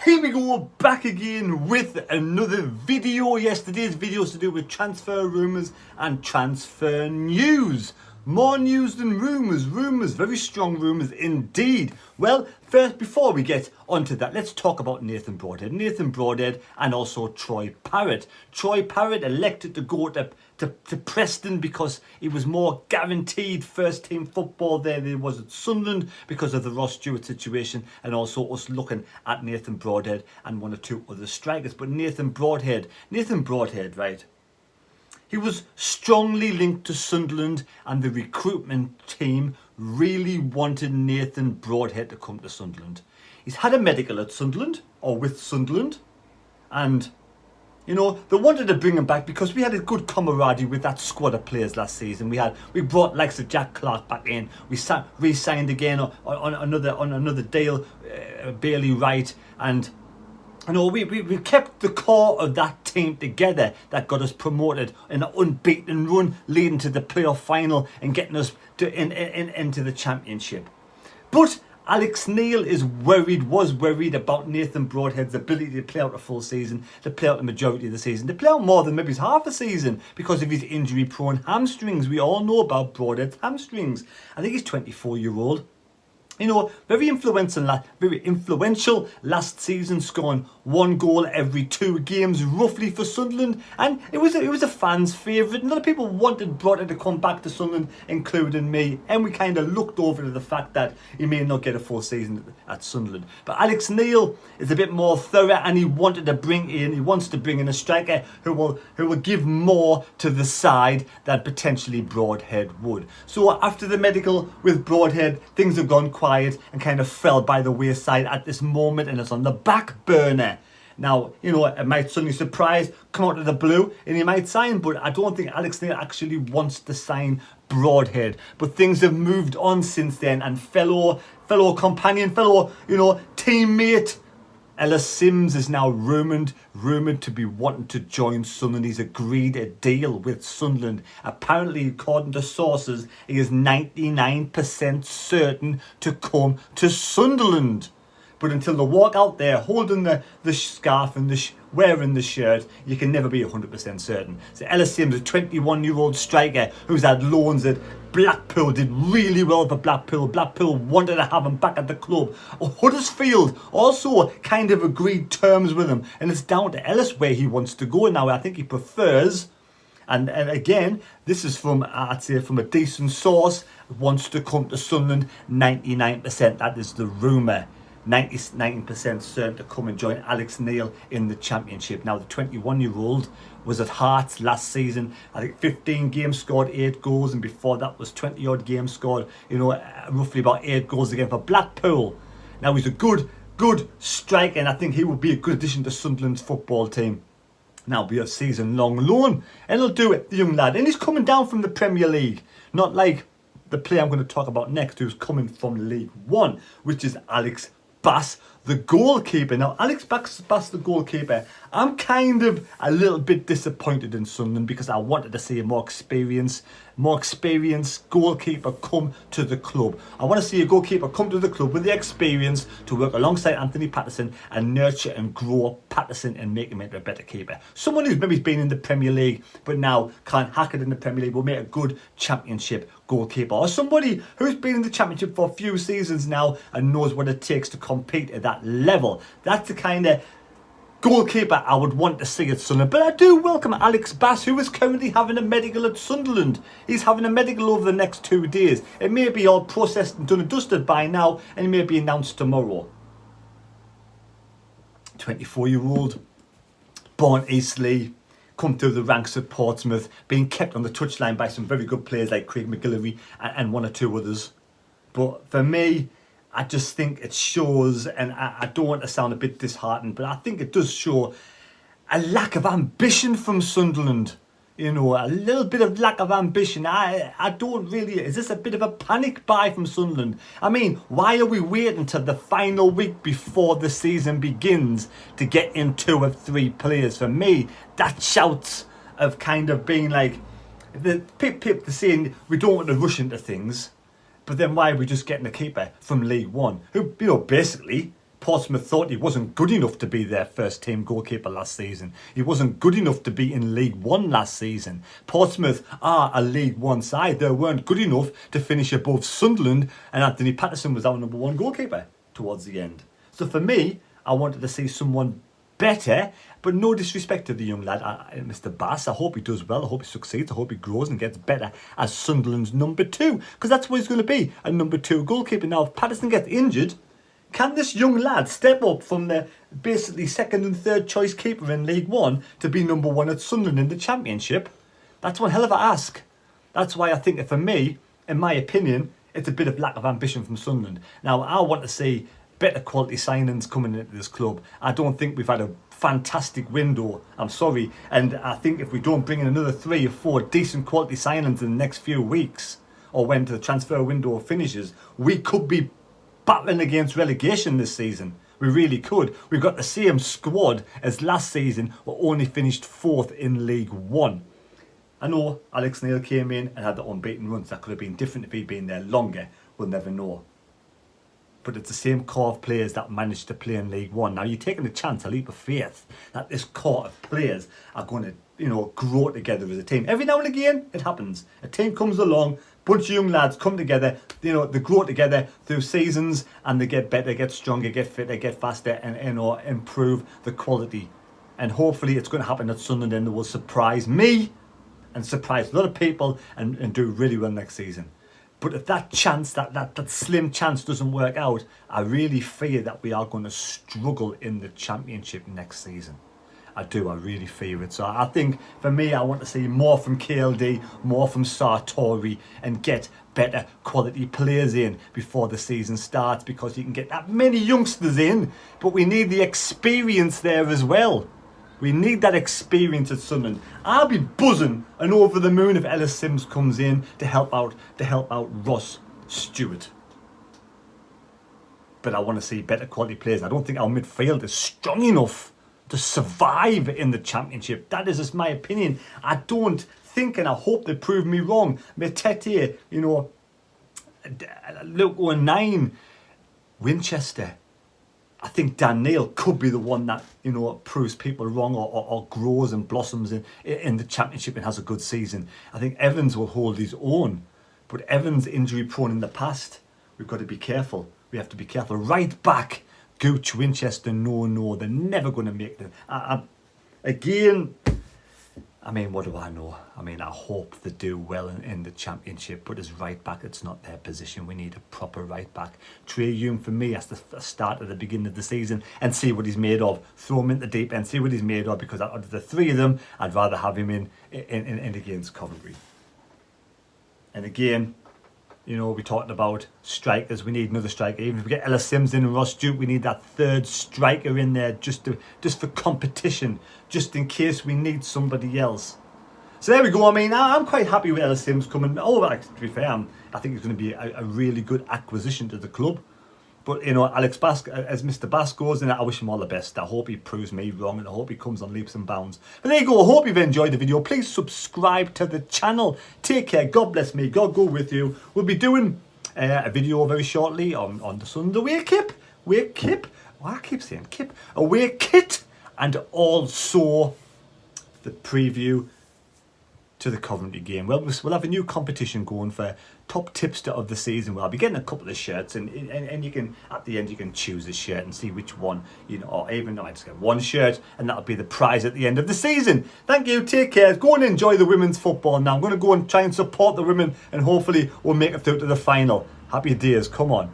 Here we go, back again with another video. Yesterday's video is to do with transfer rumours and transfer news. More news than rumours. Rumours, very strong rumours indeed. Well, first, before we get onto that, let's talk about Nathan Broadhead. Nathan Broadhead and also Troy Parrott. Troy Parrott elected to go to Preston because he was more guaranteed first team football there than he was at Sunderland because of the Ross Stewart situation, and also us looking at Nathan Broadhead and one or two other strikers. But Nathan Broadhead, right? He was strongly linked to Sunderland, and the recruitment team really wanted Nathan Broadhead to come to Sunderland. He's had a medical at Sunderland, or with Sunderland, and you know, they wanted to bring him back because we had a good camaraderie with that squad of players last season. We brought likes of Jack Clark back in. We re-signed again on another deal, Bailey Wright, and you know, we kept the core of that team together that got us promoted in an unbeaten run, leading to the playoff final and getting us into the championship. But Alex Neil was worried about Nathan Broadhead's ability to play out a full season, to play out the majority of the season, to play out more than maybe half a season because of his injury-prone hamstrings. We all know about Broadhead's hamstrings. I think he's 24-year-old. You know, very influential last season, scoring 1 goal every 2 games roughly for Sunderland, and it was a fan's favourite. A lot of people wanted Broadhead to come back to Sunderland, including me, and we kind of looked over to the fact that he may not get a full season at Sunderland. But Alex Neil is a bit more thorough, and he wants to bring in a striker who will give more to the side than potentially Broadhead would. So after the medical with Broadhead, things have gone quiet and kind of fell by the wayside at this moment, and it's on the back burner. Now, you know, it might suddenly surprise, come out of the blue, and he might sign, but I don't think Alex Neil actually wants to sign Broadhead. But things have moved on since then, and fellow teammate Ellis Simms is now rumoured to be wanting to join Sunderland. He's agreed a deal with Sunderland. Apparently, according to sources, he is 99% certain to come to Sunderland. But until they walk out there holding the scarf and wearing the shirt, you can never be 100% certain. So Ellis Simms, a 21-year-old striker who's had loans at Blackpool, did really well for Blackpool. Blackpool wanted to have him back at the club. Huddersfield also kind of agreed terms with him, and it's down to Ellis where he wants to go now. I think he prefers, and again, this is from, I'd say, from a decent source, wants to come to Sunderland. 99%, that is the rumour. 99% certain to come and join Alex Neil in the Championship. Now, the 21-year-old was at Hearts last season. I think 15 games, scored 8 goals, and before that was 20-odd games, scored, you know, roughly about 8 goals again for Blackpool. Now, he's a good striker, and I think he will be a good addition to Sunderland's football team. Now, be a season-long loan, and he'll do it, the young lad. And he's coming down from the Premier League, not like the player I'm going to talk about next, who's coming from League One, which is Alex Bass, the goalkeeper. Now, Alex Bass, the goalkeeper, I'm kind of a little bit disappointed in Sunderland because I wanted to see a more experienced goalkeeper come to the club. I want to see a goalkeeper come to the club with the experience to work alongside Anthony Patterson and nurture and grow Patterson and make him into a better keeper. Someone who's maybe been in the Premier League but now can't hack it in the Premier League will make a good Championship goalkeeper, or somebody who's been in the Championship for a few seasons now and knows what it takes to compete at that level. That's the kind of goalkeeper I would want to see at Sunderland. But I do welcome Alex Bass, who is currently having a medical at Sunderland. He's having a medical over the next 2 days. It may be all processed and done and dusted by now, and it may be announced tomorrow. 24-year-old, born Eastleigh, come through the ranks at Portsmouth, being kept on the touchline by some very good players like Craig McGillivray and one or two others. But for me, I just think it shows, and I don't want to sound a bit disheartened, but I think it does show a lack of ambition from Sunderland. You know, a little bit of lack of ambition. I don't really... Is this a bit of a panic buy from Sunderland? I mean, why are we waiting till the final week before the season begins to get in 2 or 3 players? For me, that shouts of kind of being like... The pip saying we don't want to rush into things. But then why are we just getting a keeper from League One? Who, you know, basically Portsmouth thought he wasn't good enough to be their first team goalkeeper last season. He wasn't good enough to be in League One last season. Portsmouth are a League One side. They weren't good enough to finish above Sunderland, and Anthony Patterson was our number one goalkeeper towards the end. So for me, I wanted to see someone better, but no disrespect to the young lad, Mr. Bass. I hope he does well. I hope he succeeds. I hope he grows and gets better as Sunderland's number two, because that's what he's going to be, a number two goalkeeper. Now, if Patterson gets injured, can this young lad step up from the basically second and third choice keeper in League One to be number one at Sunderland in the Championship? That's one hell of a ask. That's why I think that for me, in my opinion, it's a bit of lack of ambition from Sunderland. Now, I want to see better quality signings coming into this club. I don't think we've had a fantastic window, I'm sorry, and I think if we don't bring in another 3 or 4 decent quality signings in the next few weeks, or when the transfer window finishes, we could be battling against relegation this season. We really could. We've got the same squad as last season, but only finished 4th in League One. I know Alex Neil came in and had the unbeaten runs. That could have been different if he'd been there longer. We'll never know. But it's the same core of players that managed to play in League One. Now, you're taking a chance, a leap of faith, that this core of players are going to, grow together as a team. Every now and again, it happens. A team comes along, bunch of young lads come together, they grow together through seasons, and they get better, get stronger, get fitter, get faster, and improve the quality. And hopefully it's going to happen at Sunderland, and it will surprise me and surprise a lot of people and do really well next season. But if that chance, that slim chance doesn't work out, I really fear that we are going to struggle in the Championship next season. I do, I really fear it. So I think, for me, I want to see more from KLD, more from Sartori, and get better quality players in before the season starts, because you can get that many youngsters in, but we need the experience there as well. We need that experience at Sunderland. I'll be buzzing and over the moon if Ellis Simms comes in to help out Ross Stewart. But I want to see better quality players. I don't think our midfield is strong enough to survive in the Championship. That is just my opinion. I don't think, and I hope they prove me wrong. Metete, Luke 09, Winchester. I think Dan Neil could be the one that, proves people wrong or grows and blossoms in the Championship and has a good season. I think Evans will hold his own. But Evans, injury prone in the past. We've got to be careful. We have to be careful. Right back, Gooch, Winchester, no. They're never going to make them. Again, what do I know? I hope they do well in the Championship, but as right back, it's not their position. We need a proper right back. Trey Hume, for me, has to start at the beginning of the season and see what he's made of. Throw him in the deep end, see what he's made of, because out of the 3 of them, I'd rather have him in against Coventry. And again, we talked about strikers. We need another striker. Even if we get Ellis Simms in and Ross Stewart, we need that 3rd striker in there just for competition, just in case we need somebody else. So there we go. I'm quite happy with Ellis Simms coming. To be fair, I think he's going to be a really good acquisition to the club. But, Alex Bass, as Mr. Bass goes, and I wish him all the best. I hope he proves me wrong, and I hope he comes on leaps and bounds. But there you go. I hope you've enjoyed the video. Please subscribe to the channel. Take care. God bless me. God go with you. We'll be doing a video very shortly on the Sunday away kip. I keep saying kip. Away kit. And also the preview to the Coventry game. Well, we'll have a new competition going for top tipster of the season. Well, I'll be getting a couple of shirts, and you can, at the end, you can choose a shirt and see which one, or even I just get one shirt, and that'll be the prize at the end of the season. Thank you, take care. Go and enjoy the women's football now. I'm going to go and try and support the women, and hopefully we'll make it through to the final. Happy days, come on.